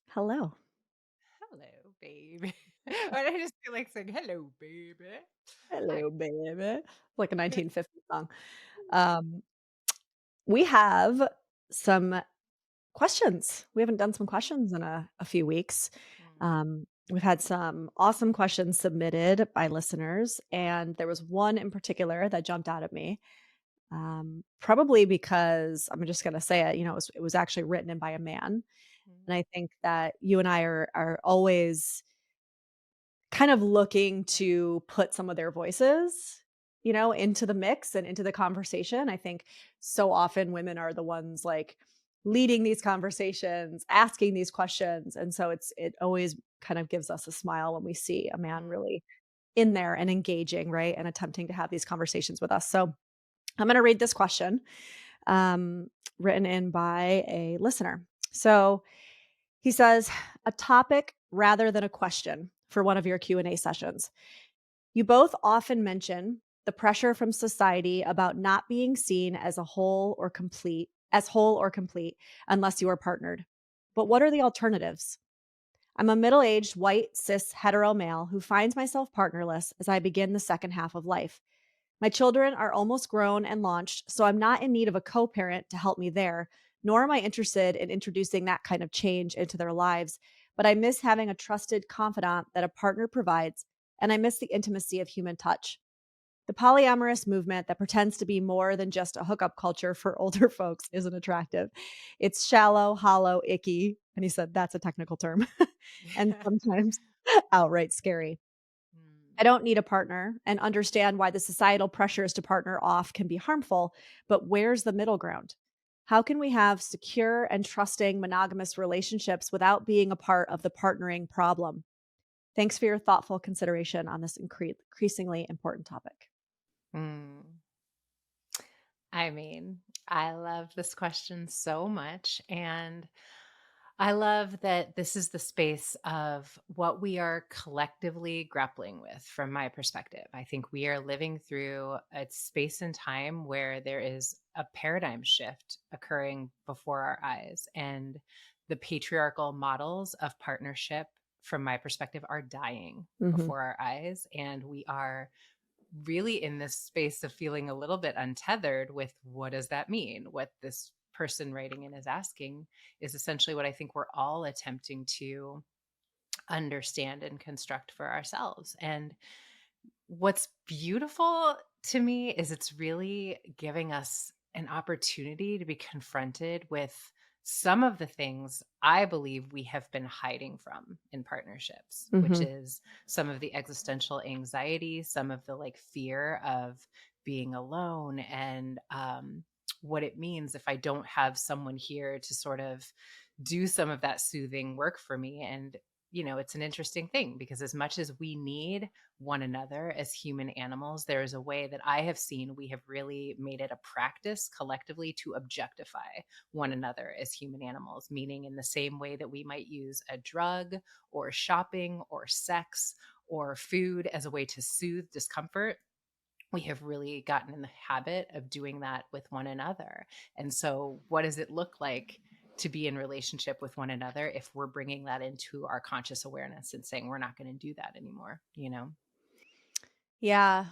Hello. Hello, baby. I just feel like saying, hello, baby. Hi. Hello, baby. Like a 1950s song. Um, we have some questions. We haven't done some questions in a few weeks. Mm, We've had some awesome questions submitted by listeners, and there was one in particular that jumped out at me. Probably because I'm just going to say it. It was actually written in by a man, mm, and I think that you and I are always kind of looking to put some of their voices, into the mix and into the conversation. I think so often women are the ones like leading these conversations, asking these questions. And so it always kind of gives us a smile when we see a man mm. really in there and engaging, right? And attempting to have these conversations with us. So I'm going to read this question um, written in by a listener. So he says, a topic rather than a question for one of your Q&A sessions. You both often mention the pressure from society about not being seen as whole or complete unless you are partnered. But what are the alternatives? I'm a middle-aged white cis hetero male who finds myself partnerless as I begin the second half of life. My children are almost grown and launched, so I'm not in need of a co parent to help me there, nor am I interested in introducing that kind of change into their lives. But I miss having a trusted confidant that a partner provides, and I miss the intimacy of human touch. The polyamorous movement that pretends to be more than just a hookup culture for older folks isn't attractive. It's shallow, hollow, icky. And he said that's a technical term, and sometimes outright scary. I Mm. don't need a partner and understand why the societal pressures to partner off can be harmful, but where's the middle ground? How can we have secure and trusting monogamous relationships without being a part of the partnering problem? Thanks for your thoughtful consideration on this increasingly important topic. Mm. I mean, I love this question so much. And I love that this is the space of what we are collectively grappling with from my perspective. I think we are living through a space and time where there is a paradigm shift occurring before our eyes. And the patriarchal models of partnership, from my perspective, are dying Mhm. before our eyes. And we are really in this space of feeling a little bit untethered with what does that mean? What this person writing in is asking is essentially what I think we're all attempting to understand and construct for ourselves. And what's beautiful to me is it's really giving us an opportunity to be confronted with some of the things I believe we have been hiding from in partnerships, which Mhm. is some of the existential anxiety, some of the like fear of being alone, and what it means if I don't have someone here to sort of do some of that soothing work for me. And it's an interesting thing because as much as we need one another as human animals, there is a way that I have seen we have really made it a practice collectively to objectify one another as human animals, meaning in the same way that we might use a drug or shopping or sex or food as a way to soothe discomfort. We have really gotten in the habit of doing that with one another. And so, what does it look like to be in relationship with one another if we're bringing that into our conscious awareness and saying we're not going to do that anymore, you know? Yeah.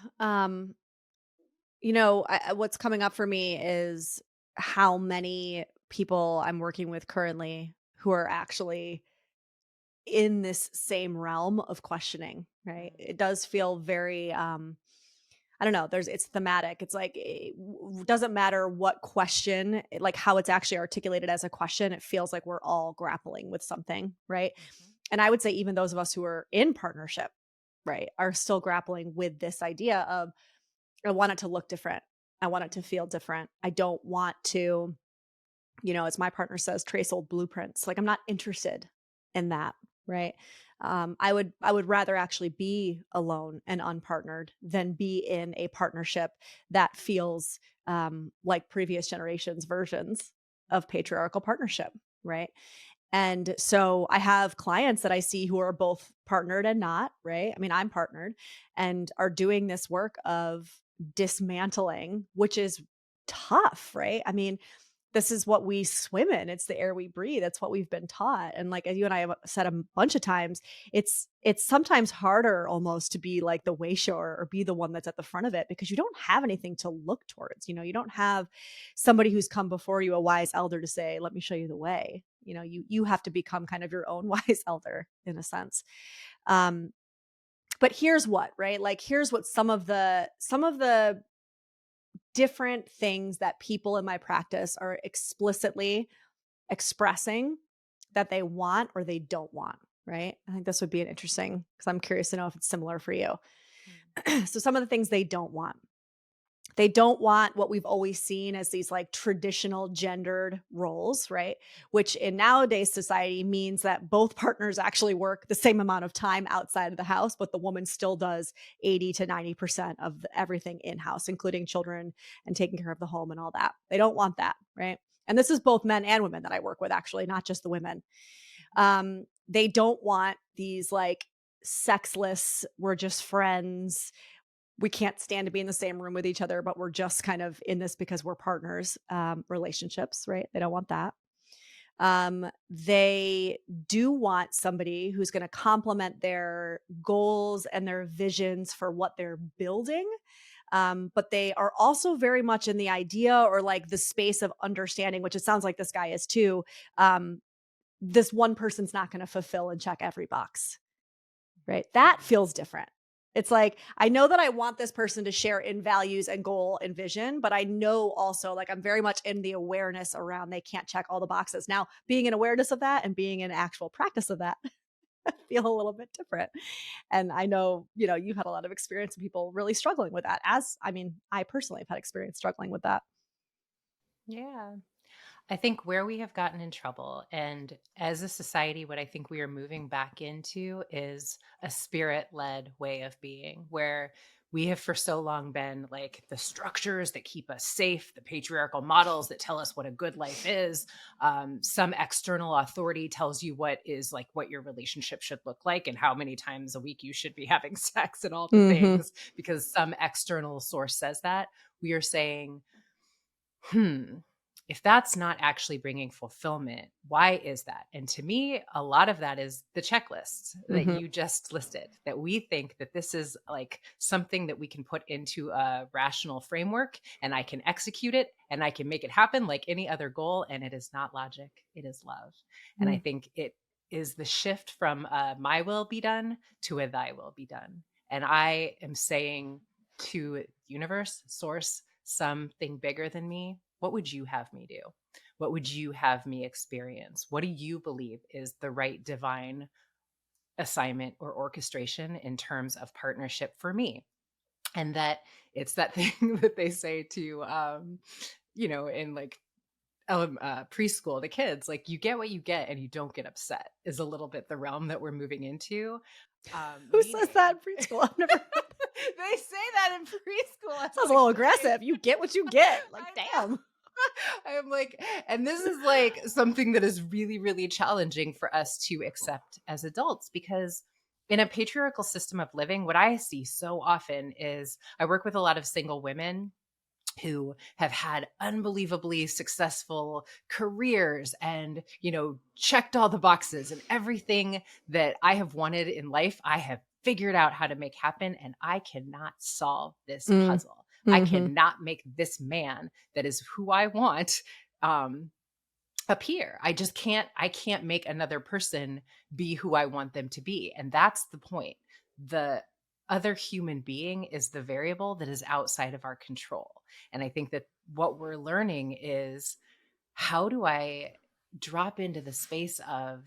What's coming up for me is how many people I'm working with currently who are actually in this same realm of questioning, right? Mm, It does feel very I don't know, it's thematic. It's like doesn't matter what question, like how it's actually articulated as a question, it feels like we're all grappling with something, right? mhm, And I would say even those of us who are in partnership, right, are still grappling with this idea of I want it to look different. I want it to feel different. I don't want to, as my partner says, trace old blueprints. Like I'm not interested in that, right? I would rather actually be alone and unpartnered than be in a partnership that feels like previous generations versions of patriarchal partnership, right? And so I have clients that I see who are both partnered and not, right? I mean, I'm partnered and are doing this work of dismantling, which is tough, right? I mean, this is what we swim in. It's the air we breathe. It's what we've been taught. And like as you and I have said a bunch of times, it's sometimes harder almost to be like the way shower or be the one that's at the front of it because you don't have anything to look towards. You don't have somebody who's come before you, a wise elder, to say, let me show you the way. You have to become kind of your own wise elder in a sense. But here's what, right? Like here's what some of the different things that people in my practice are explicitly expressing that they want or they don't want, right? I think this would be an interesting, because I'm curious to know if it's similar for you. So some of the things they don't want. They don't want what we've always seen as these like traditional gendered roles, right? Which in nowadays society means that both partners actually work the same amount of time outside of the house, but the woman still does 80 to 90% of everything in house, including children and taking care of the home and all that. They don't want that, right? And this is both men and women that I work with, actually, not just the women. They don't want these like sexless, we're just friends, we can't stand to be in the same room with each other, but we're just kind of in this because we're partners, relationships, right? They don't want that. They do want somebody who's going to complement their goals and their visions for what they're building. But they are also very much in the idea or like the space of understanding, which it sounds like this guy is too. This one person's not going to fulfill and check every box, right? That feels different. It's like, I know that I want this person to share in values and goal and vision, but I know also like I'm very much in the awareness around they can't check all the boxes. Now, being in awareness of that and being in actual practice of that feel a little bit different. And I know, you've had a lot of experience of people really struggling with that. I personally have had experience struggling with that. Yeah. I think where we have gotten in trouble, and as a society, what I think we are moving back into is a spirit led way of being, where we have for so long been like the structures that keep us safe, the patriarchal models that tell us what a good life is. Some external authority tells you what your relationship should look like and how many times a week you should be having sex and all the Mm-hmm. things, because some external source says that. We are saying, hmm, if that's not actually bringing fulfillment, why is that? And to me, a lot of that is the checklists that Mm-hmm. you just listed, that we think that this is like something that we can put into a rational framework and I can execute it and I can make it happen like any other goal. And it is not logic, it is love. And I think it is the shift from my will be done to a thy will be done. And I am saying to universe, source, something bigger than me, what would you have me do? What would you have me experience? What do you believe is the right divine assignment or orchestration in terms of partnership for me? And that it's that thing that they say to, in like preschool to kids, like you get what you get and you don't get upset is a little bit the realm that we're moving into. Who says that Meaning, in preschool? I've never heard that. they say that in preschool. I'm Sounds a like, little okay. aggressive. You get what you get. Like, I know. damn. I'm like, and this is like something that is really, really challenging for us to accept as adults, because in a patriarchal system of living, what I see so often is I work with a lot of single women who have had unbelievably successful careers and, checked all the boxes, and everything that I have wanted in life, I have figured out how to make happen. And I cannot solve this Mm. puzzle. I Mm-hmm. cannot make this man that is who I want um, appear. I can't make another person be who I want them to be. And that's the point. The other human being is the variable that is outside of our control. And I think that what we're learning is, how do I drop into the space of,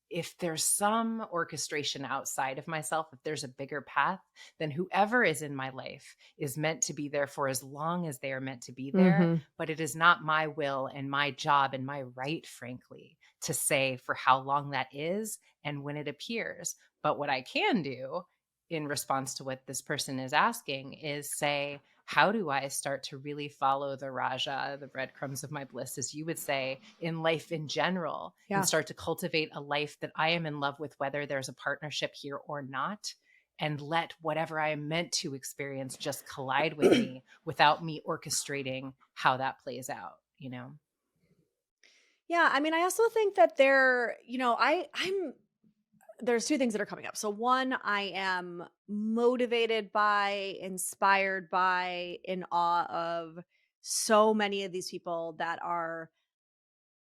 if there's some orchestration outside of myself, if there's a bigger path, then whoever is in my life is meant to be there for as long as they are meant to be there. Mm-hmm. But it is not my will and my job and my right, frankly, to say for how long that is and when it appears. But what I can do in response to what this person is asking is say, how do I start to really follow the Raja, the breadcrumbs of my bliss, as you would say, in life in general, and Yeah. start to cultivate a life that I am in love with, whether there's a partnership here or not, and let whatever I am meant to experience just collide with me without me orchestrating how that plays out. you know? Yeah, I mean, I also think that I'm there's two things that are coming up. So one, I am motivated by, inspired by, in awe of so many of these people that are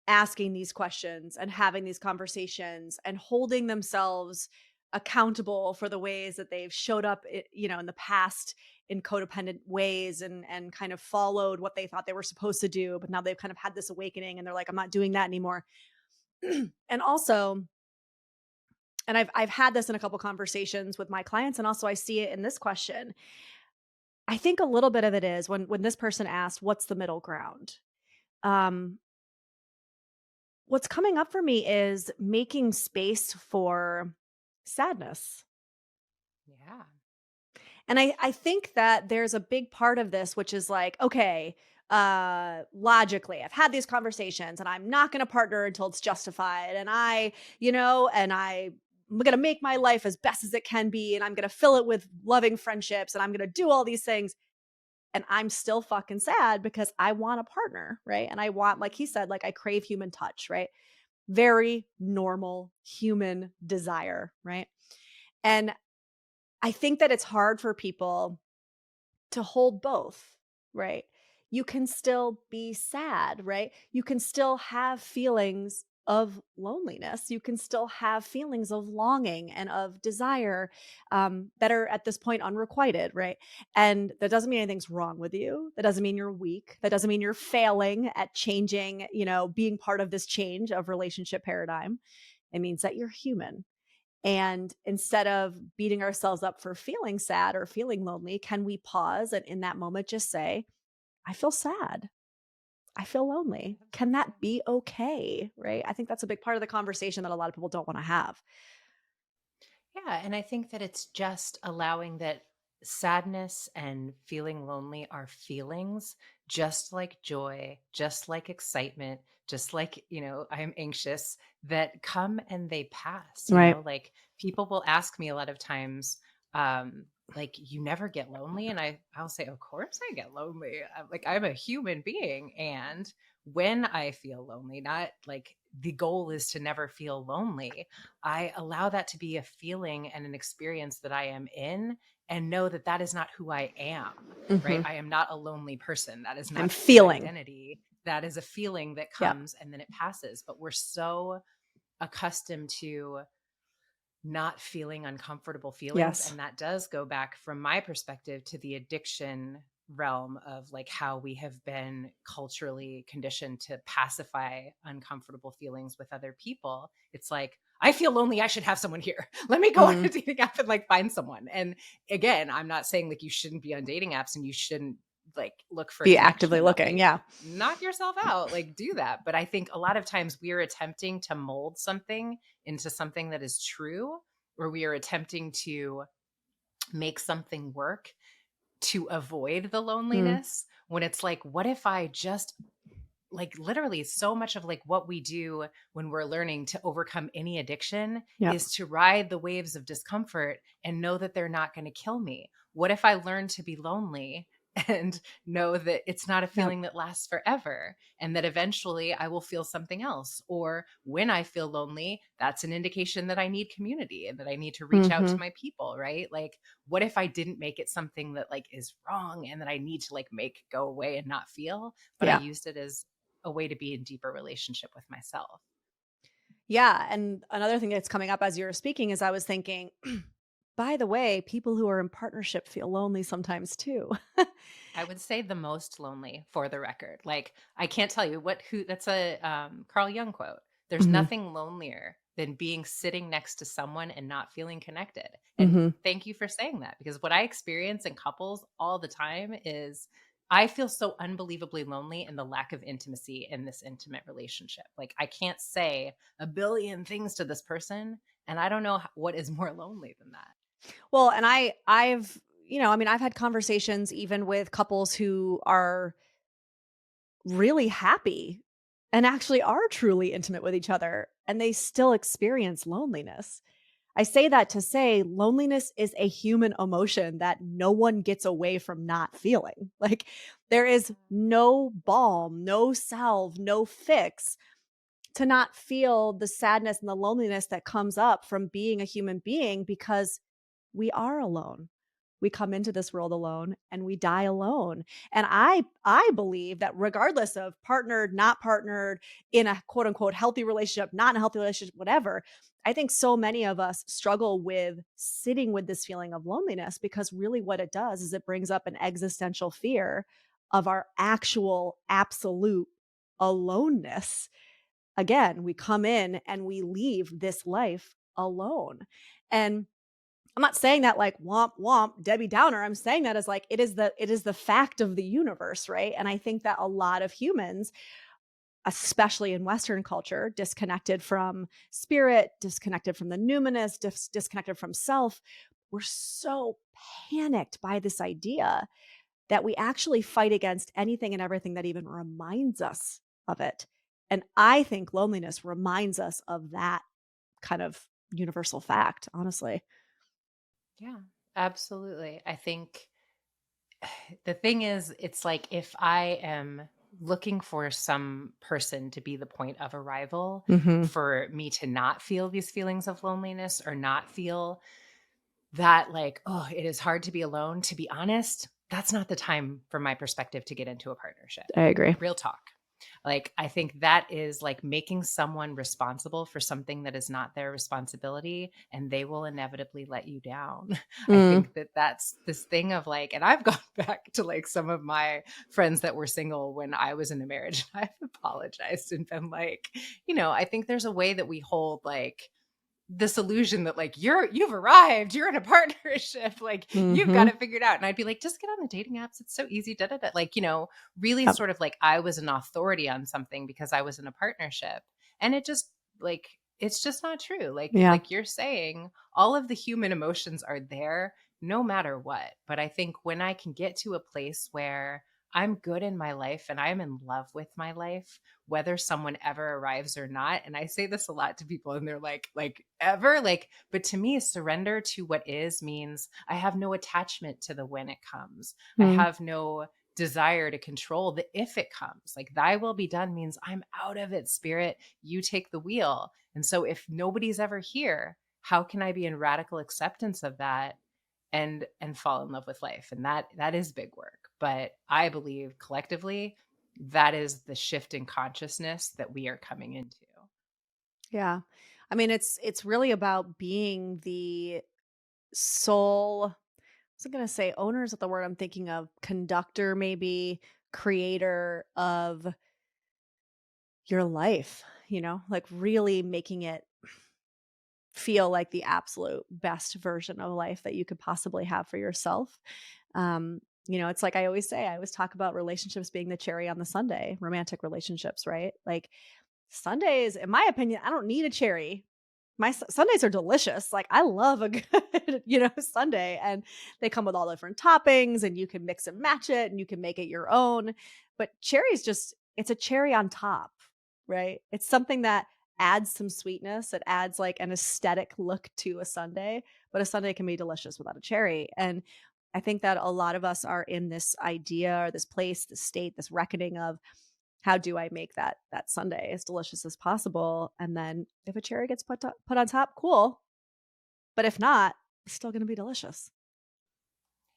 asking these questions and having these conversations and holding themselves accountable for the ways that they've showed up in the past in codependent ways and kind of followed what they thought they were supposed to do, but now they've kind of had this awakening and they're like, I'm not doing that anymore. And also, and I've had this in a couple conversations with my clients, and also I see it in this question. I think a little bit of it is when this person asked, what's the middle ground? Um, what's coming up for me is making space for sadness. Yeah. And I think that there's a big part of this, which is like, okay, logically, I've had these conversations and I'm not going to partner until it's justified. And I'm going to make my life as best as it can be. And I'm going to fill it with loving friendships and I'm going to do all these things. And I'm still fucking sad because I want a partner. Right. And I want, like he said, like I crave human touch. Right. Very normal human desire. Right. And I think that it's hard for people to hold both, right? You can still be sad, right? You can still have feelings of loneliness. You can still have feelings of longing and of desire that are at this point unrequited, right? And that doesn't mean anything's wrong with you. That doesn't mean you're weak. That doesn't mean you're failing at changing, being part of this change of relationship paradigm. It means that you're human. And instead of beating ourselves up for feeling sad or feeling lonely, can we pause and in that moment just say, I feel sad. I feel lonely. Can that be okay? Right. I think that's a big part of the conversation that a lot of people don't want to have. Yeah, and I think that it's just allowing that sadness and feeling lonely are feelings, just like joy, just like excitement, just like, I'm anxious, that come and they pass, Right. like people will ask me a lot of times, like, you never get lonely. And I'll say, of course I get lonely. Like, I'm a human being. And when I feel lonely, not like the goal is to never feel lonely, I allow that to be a feeling and an experience that I am in, and know that that is not who I am, right? Hmm. I am not a lonely person. That is I'm not my feeling. identity. That is a feeling that Yeah. comes and then it passes. But we're so accustomed to not feeling uncomfortable feelings. Yes. And that does go back, from my perspective, to the addiction realm of like how we have been culturally conditioned to pacify uncomfortable feelings with other people. It's like, I feel lonely, I should have someone here. Let me go on a Mm. dating app and like find someone. And again, I'm not saying like you shouldn't be on dating apps and you shouldn't like look for Be actively connection. looking. Like, Yeah. knock yourself out, like do that. But I think a lot of times we are attempting to mold something into something that is true, or we are attempting to make something work to avoid the Mm. loneliness, when it's like, what if I just, like, literally so much of like what we do when we're learning to overcome any addiction Yeah. is to ride the waves of discomfort and know that they're not going to kill me. What if I learn to be lonely and know that it's not a Yeah. feeling that lasts forever, and that eventually I will feel something else? Or when I feel lonely, that's an indication that I need community and that I need to reach out to Hmm. my people, right? Like, what if I didn't make it something that like is wrong and that I need to like make go away and not feel, but I Yeah. used it as a way to be in deeper relationship with myself? Yeah. And another thing that's coming up as you were speaking is I was thinking, by the way, people who are in partnership feel lonely sometimes too. I would say the most lonely, for the record. Like, I can't tell you who that's a Carl Jung quote. There's Hmm. nothing lonelier than being sitting next to someone and not feeling connected. And Hmm. thank you for saying that, because what I experience in couples all the time is I feel so unbelievably lonely in the lack of intimacy in this intimate relationship. Like, I can't say a billion things to this person, and I don't know what is more lonely than that. Well, and I've had conversations even with couples who are really happy and actually are truly intimate with each other, and they still experience loneliness. I say that to say loneliness is a human emotion that no one gets away from not feeling. Like, There is no balm, no salve, no fix to not feel the sadness and the loneliness that comes up from being a human being, because we are alone. We come into this world alone and we die alone. And I believe that regardless of partnered, not partnered, in a quote unquote healthy relationship, not in a healthy relationship, whatever, I think so many of us struggle with sitting with this feeling of loneliness, because really what it does is it brings up an existential fear of our actual absolute aloneness. Again, we come in and we leave this life alone. And I'm not saying that like womp womp Debbie Downer. I'm saying that as like it is the fact of the universe, right? And I think that a lot of humans, especially in Western culture, disconnected from spirit, disconnected from the numinous, disconnected from self, we're so panicked by this idea that we actually fight against anything and everything that even reminds us of it. And I think loneliness reminds us of that kind of universal fact, honestly. Yeah, absolutely. I think the thing is, it's like if I am looking for some person to be the point of arrival Mhm. for me to not feel these feelings of loneliness or not feel that, like, oh, it is hard to be alone, to be honest, that's not the time from my perspective to get into a partnership. I agree. Real talk. Like, I think that is like making someone responsible for something that is not their responsibility, and they will inevitably let you down. I Mm. think that that's this thing of like, and I've gone back to like some of my friends that were single when I was in a marriage. I've apologized and been like, I think there's a way that we hold like this illusion that like you've arrived, you're in a partnership, like you've got Mhm. it figured out. And I'd be like, just get on the dating apps. It's so easy. Da, da, da. Like, really Yep. sort of like I was an authority on something because I was in a partnership. And it just like it's just not true. Like Yeah. like you're saying, all of the human emotions are there no matter what. But I think when I can get to a place where I'm good in my life and I'm in love with my life, whether someone ever arrives or not. And I say this a lot to people and they're like ever, like, but to me, surrender to what is means I have no attachment to the when it comes. I Mm. have no desire to control the if it comes. Like thy will be done means I'm out of it, spirit. You take the wheel. And so if nobody's ever here, how can I be in radical acceptance of that and fall in love with life? And that is big work. But I believe collectively that is the shift in consciousness that we are coming into. Yeah. I mean, it's really about being the sole, I was gonna say owner is not the word I'm thinking of, conductor, maybe, creator of your life, like really making it feel like the absolute best version of life that you could possibly have for yourself. It's like I always say, I always talk about relationships being the cherry on the sundae, romantic relationships, right? Like Sundays, in my opinion, I don't need a cherry. My Sundays are delicious. Like I love a good, Sunday, and they come with all different toppings, and you can mix and match it, and you can make it your own. But cherry's just, it's a cherry on top, right? It's something that adds some sweetness. It adds like an aesthetic look to a sundae, but a sundae can be delicious without a cherry. And I think that a lot of us are in this idea or this place, this state, this reckoning of how do I make that sundae as delicious as possible? And then if a cherry gets put on top, cool. But if not, it's still going to be delicious.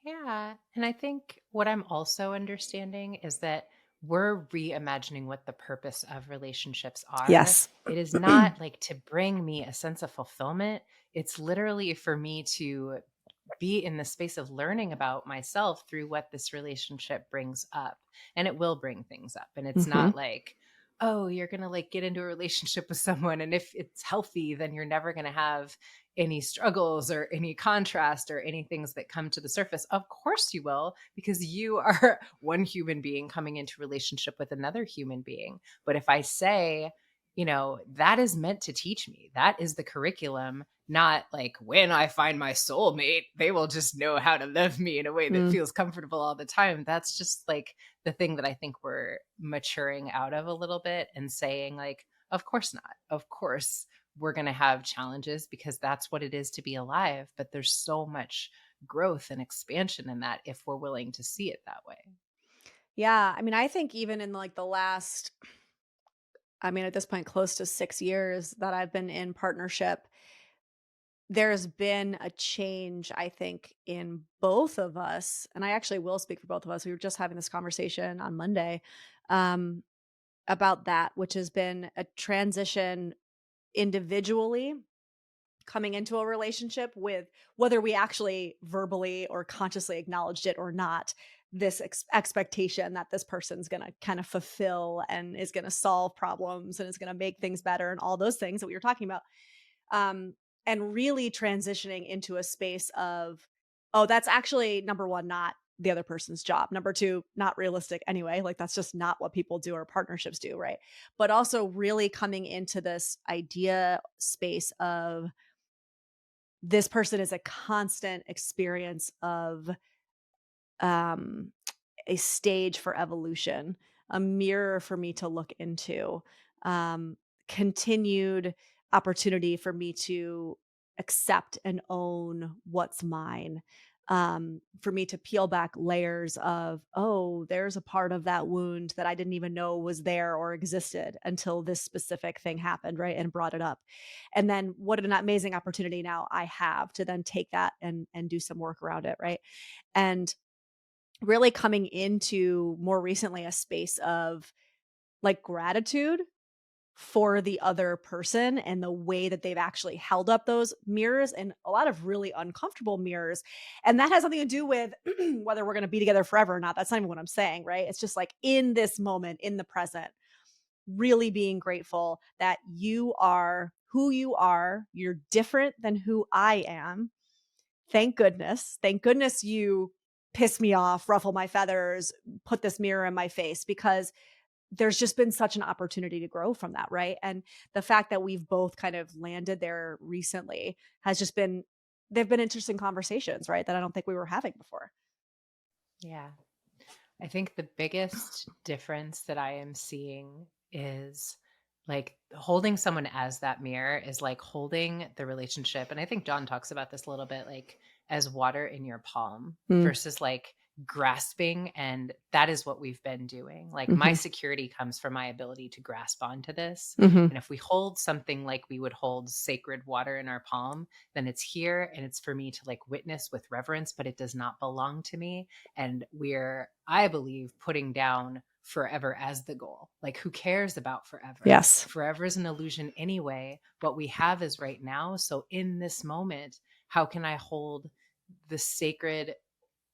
Yeah. And I think what I'm also understanding is that we're reimagining what the purpose of relationships are. Yes. It is not like to bring me a sense of fulfillment. It's literally for me to be in the space of learning about myself through what this relationship brings up. And it will bring things up. And it's Hmm. not like, oh, you're going to like get into a relationship with someone. And if it's healthy, then you're never going to have any struggles or any contrast or any things that come to the surface. Of course you will, because you are one human being coming into relationship with another human being. But if I say, that is meant to teach me, that is the curriculum, not like when I find my soulmate, they will just know how to love me in a way that Mm. feels comfortable all the time. That's just like the thing that I think we're maturing out of a little bit and saying, like, of course not. Of course, we're going to have challenges because that's what it is to be alive. But there's so much growth and expansion in that if we're willing to see it that way. Yeah, I mean, I think even in, like, the last I mean, at this point, close to 6 years that I've been in partnership, there's been a change, I think, in both of us, and I actually will speak for both of us. We were just having this conversation on Monday, um, about that, which has been a transition individually coming into a relationship with whether we actually verbally or consciously acknowledged it or not, this expectation that this person's going to kind of fulfill and is going to solve problems and is going to make things better and all those things that we were talking about, um, and really transitioning into a space of, oh, that's actually number one, not the other person's job. Number two, not realistic anyway. Like that's just not what people do or partnerships do, right? But also really coming into this idea space of this person is a constant experience of um a stage for evolution, a mirror for me to look into, um, continued opportunity for me to accept and own what's mine, for me to peel back layers of, oh, there's a part of that wound that I didn't even know was there or existed until this specific thing happened, right? And brought it up. And then what an amazing opportunity now I have to then take that and do some work around it, right? And really coming into more recently a space of like gratitude for the other person and the way that they've actually held up those mirrors and a lot of really uncomfortable mirrors. And that has something to do with whether we're going to be together forever or not. That's not even what I'm saying, right? It's just like in this moment, in the present, really being grateful that you are who you are. You're different than who I am. Thank goodness. Thank goodness you piss me off, ruffle my feathers, put this mirror in my face because there's just been such an opportunity to grow from that, right? And the fact that we've both kind of landed there recently has just been they've been interesting conversations, right? That I don't think we were having before. Yeah. I think the biggest difference that I am seeing is like holding someone as that mirror is like holding the relationship. And I think John talks about this a little bit, like as water in your palm Mm, versus like grasping. And that is what we've been doing. Like my mhm, security comes from my ability to grasp onto this. mhm. And if we hold something like we would hold sacred water in our palm, then it's here and it's for me to like witness with reverence, but it does not belong to me. And we're, I believe, putting down forever as the goal. Like, who cares about forever? Yes. Forever is an illusion anyway. What we have is right now. So, in this moment, how can I hold the sacred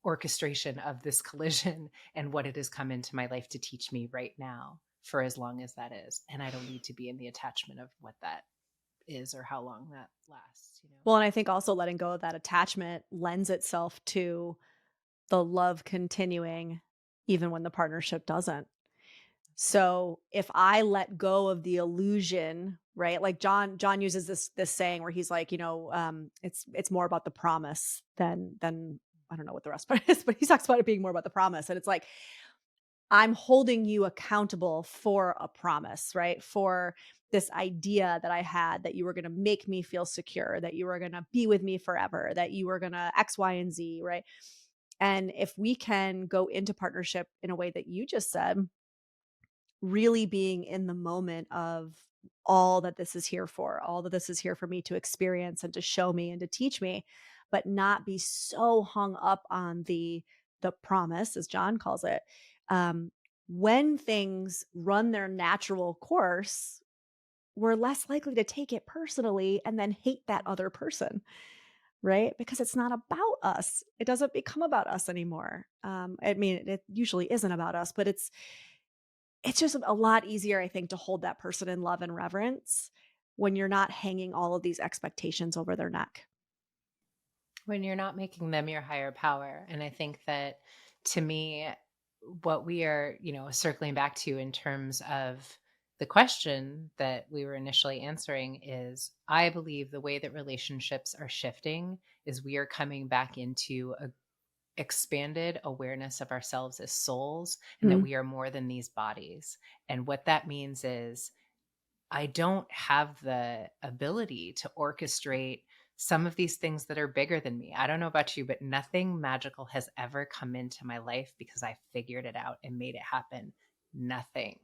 orchestration of this collision and what it has come into my life to teach me right now for as long as that is? And I don't need to be in the attachment of what that is or how long that lasts, you know? Well, and I think also letting go of that attachment lends itself to the love continuing even when the partnership doesn't. So if I let go of the illusion, right? Like John uses this saying where he's like, it's more about the promise than I don't know what the rest part is, but he talks about it being more about the promise. And it's like, I'm holding you accountable for a promise, right? For this idea that I had that you were going to make me feel secure, that you were going to be with me forever, that you were going to X, Y, and Z, right? And if we can go into partnership in a way that you just said, really being in the moment of all that this is here for, all that this is here for me to experience and to show me and to teach me, but not be so hung up on the promise, as John calls it. Um, when things run their natural course, we're less likely to take it personally and then hate that other person, right? Because it's not about us. It doesn't become about us anymore. I mean, it usually isn't about us, but it's just a lot easier, I think, to hold that person in love and reverence when you're not hanging all of these expectations over their neck. When you're not making them your higher power. And I think that to me, what we are, circling back to in terms of the question that we were initially answering is I believe the way that relationships are shifting is we are coming back into a expanded awareness of ourselves as souls and that Mm, we are more than these bodies. And what that means is I don't have the ability to orchestrate some of these things that are bigger than me. I don't know about you, but nothing magical has ever come into my life because I figured it out and made it happen. Nothing.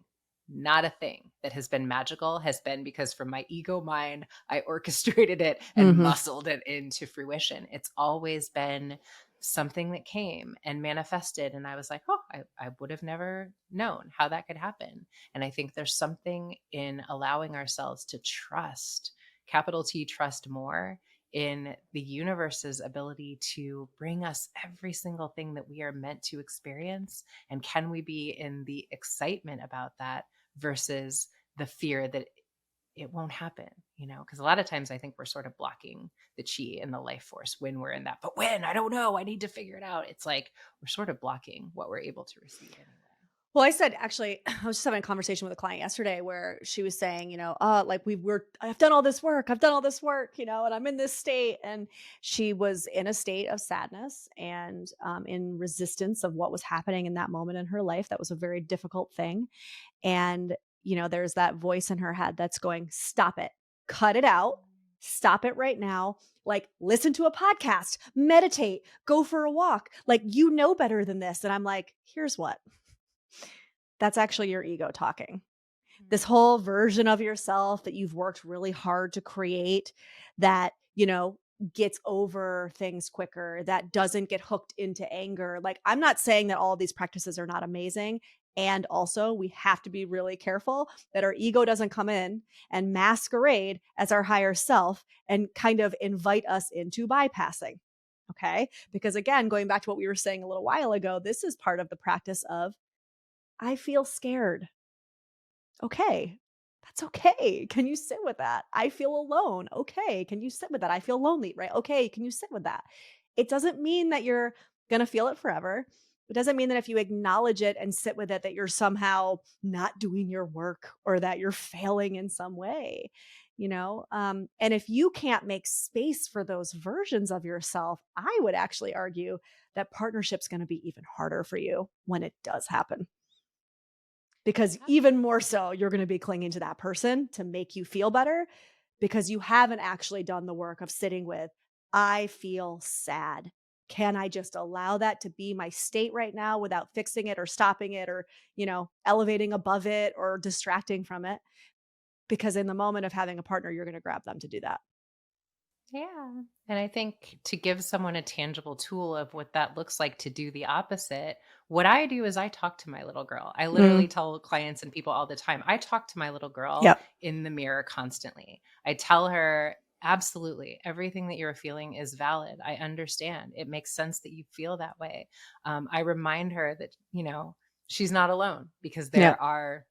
Not a thing that has been magical has been because from my ego mind, I orchestrated it and Mhm. muscled it into fruition. It's always been something that came and manifested. And I was like, oh, I would have never known how that could happen. And I think there's something in allowing ourselves to trust, capital T, trust more in the universe's ability to bring us every single thing that we are meant to experience. And can we be in the excitement about that versus the fear that it won't happen, because a lot of times I think we're sort of blocking the chi and the life force when we're in that. But when, I don't know, I need to figure it out. It's like we're sort of blocking what we're able to receive anyway. Well, I said actually, I was just having a conversation with a client yesterday where she was saying, like I've done all this work, I've done all this work, and I'm in this state. And she was in a state of sadness and in resistance of what was happening in that moment in her life. That was a very difficult thing. And, there's that voice in her head that's going, stop it, cut it out, stop it right now. Like, listen to a podcast, meditate, go for a walk. Like, better than this. And I'm like, here's what, that's actually your ego talking. This whole version of yourself that you've worked really hard to create that, gets over things quicker, that doesn't get hooked into anger. Like, I'm not saying that all of these practices are not amazing. And also, we have to be really careful that our ego doesn't come in and masquerade as our higher self and kind of invite us into bypassing. Okay. Because again, going back to what we were saying a little while ago, this is part of the practice of I feel scared. Okay. That's okay. Can you sit with that? I feel alone. Okay. Can you sit with that? I feel lonely, right? Okay. Can you sit with that? It doesn't mean that you're going to feel it forever. It doesn't mean that if you acknowledge it and sit with it, that you're somehow not doing your work or that you're failing in some way, and if you can't make space for those versions of yourself, I would actually argue that partnership's going to be even harder for you when it does happen. Because Yeah. even more so, you're gonna be clinging to that person to make you feel better because you haven't actually done the work of sitting with, "I feel sad. Can I just allow that to be my state right now without fixing it or stopping it or, elevating above it or distracting from it?" Because in the moment of having a partner, you're gonna grab them to do that. Yeah. And I think to give someone a tangible tool of what that looks like to do the opposite, what I do is I talk to my little girl. I literally Mm, tell clients and people all the time, I talk to my little girl yep. in the mirror constantly. I tell her, absolutely, everything that you're feeling is valid. I understand. It makes sense that you feel that way. I remind her that, she's not alone because there Yep. are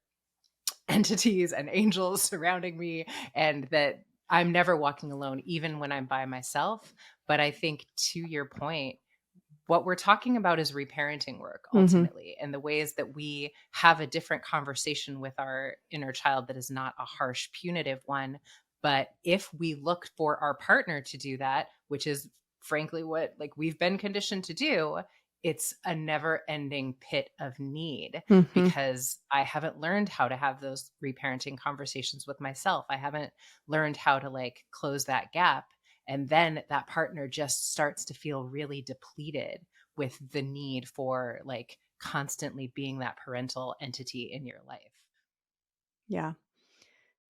entities and angels surrounding me and that I'm never walking alone, even when I'm by myself. But I think to your point, what we're talking about is reparenting work Mhm. ultimately, and the ways that we have a different conversation with our inner child that is not a harsh, punitive one. But if we look for our partner to do that, which is frankly what like we've been conditioned to do, it's a never ending pit of need Mhm. because I haven't learned how to have those reparenting conversations with myself. I haven't learned how to like close that gap. And then that partner just starts to feel really depleted with the need for like constantly being that parental entity in your life. Yeah.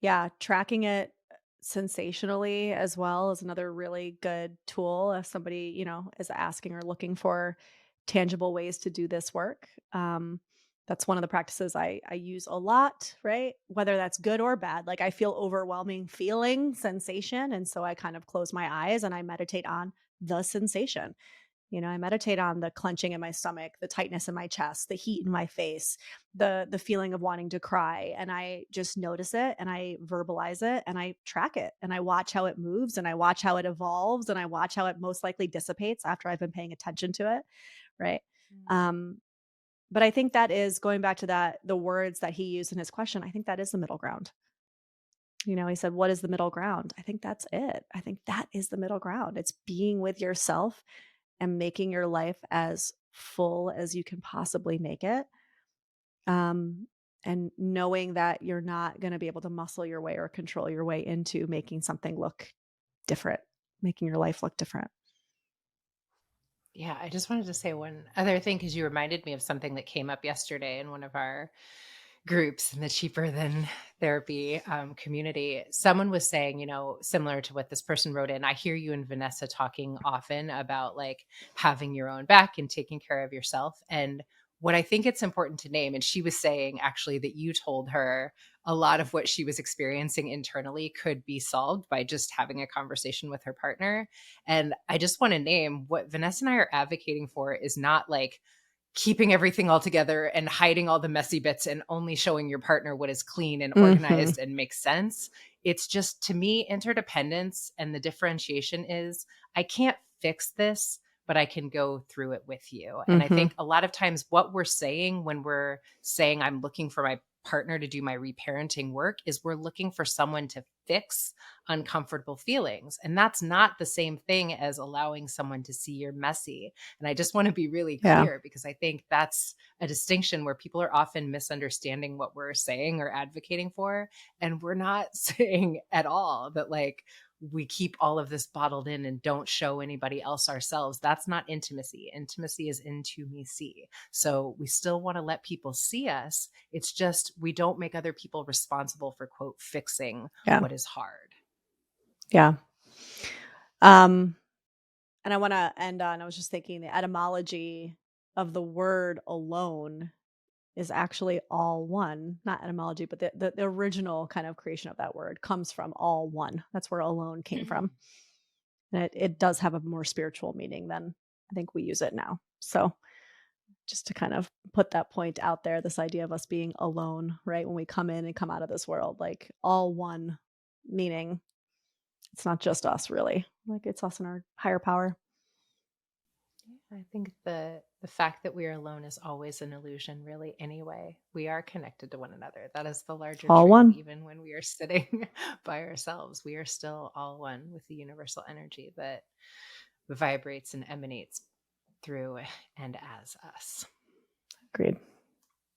Yeah, tracking it sensationally as well is another really good tool if somebody, is asking or looking for tangible ways to do this work. That's one of the practices I use a lot, right? Whether that's good or bad. Like I feel overwhelming feeling sensation. And so I kind of close my eyes and I meditate on the sensation. I meditate on the clenching in my stomach, the tightness in my chest, the heat in my face, the feeling of wanting to cry, and I just notice it and I verbalize it and I track it and I watch how it moves and I watch how it evolves and I watch how it most likely dissipates after I've been paying attention to it, right? Mm. Um but I think that is going back to that the words that he used in his question, I think that is the middle ground. He said, "What is the middle ground?" I think that's it. I think that is the middle ground. It's being with yourself and making your life as full as you can possibly make it. Um, and knowing that you're not going to be able to muscle your way or control your way into making something look different, making your life look different. Yeah, I just wanted to say one other thing because you reminded me of something that came up yesterday in one of our groups in the cheaper than therapy community. Someone was saying, similar to what this person wrote in, I hear you and Vanessa talking often about like having your own back and taking care of yourself. And what I think it's important to name, and she was saying actually that you told her a lot of what she was experiencing internally could be solved by just having a conversation with her partner. And I just want to name what Vanessa and I are advocating for is not like keeping everything all together and hiding all the messy bits and only showing your partner what is clean and Mm-hmm. organized and makes sense. It's just, to me, interdependence and the differentiation is I can't fix this, but I can go through it with you. And I Mm-hmm. think a lot of times what we're saying when we're saying I'm looking for my partner to do my reparenting work is we're looking for someone to fix uncomfortable feelings. And that's not the same thing as allowing someone to see you're messy. And I just want to be really Yeah. clear because I think that's a distinction where people are often misunderstanding what we're saying or advocating for. And we're not saying at all that like we keep all of this bottled in and don't show anybody else ourselves. That's not intimacy. Intimacy is into me see. So we still want to let people see us. It's just we don't make other people responsible for quote fixing Yeah. what is hard. Yeah. Um, and I want to end on, I was just thinking the etymology of the word alone is actually all one, not etymology, but the original kind of creation of that word comes from all one. That's where alone came from. And it does have a more spiritual meaning than I think we use it now. So just to kind of put that point out there, this idea of us being alone, right? When we come in and come out of this world, like all one, meaning it's not just us really. Like it's us and our higher power. I think the fact that we are alone is always an illusion, really, anyway. We are connected to one another. That is the larger All truth. one. Even when we are sitting by ourselves, we are still all one with the universal energy that vibrates and emanates through and as us. Agreed.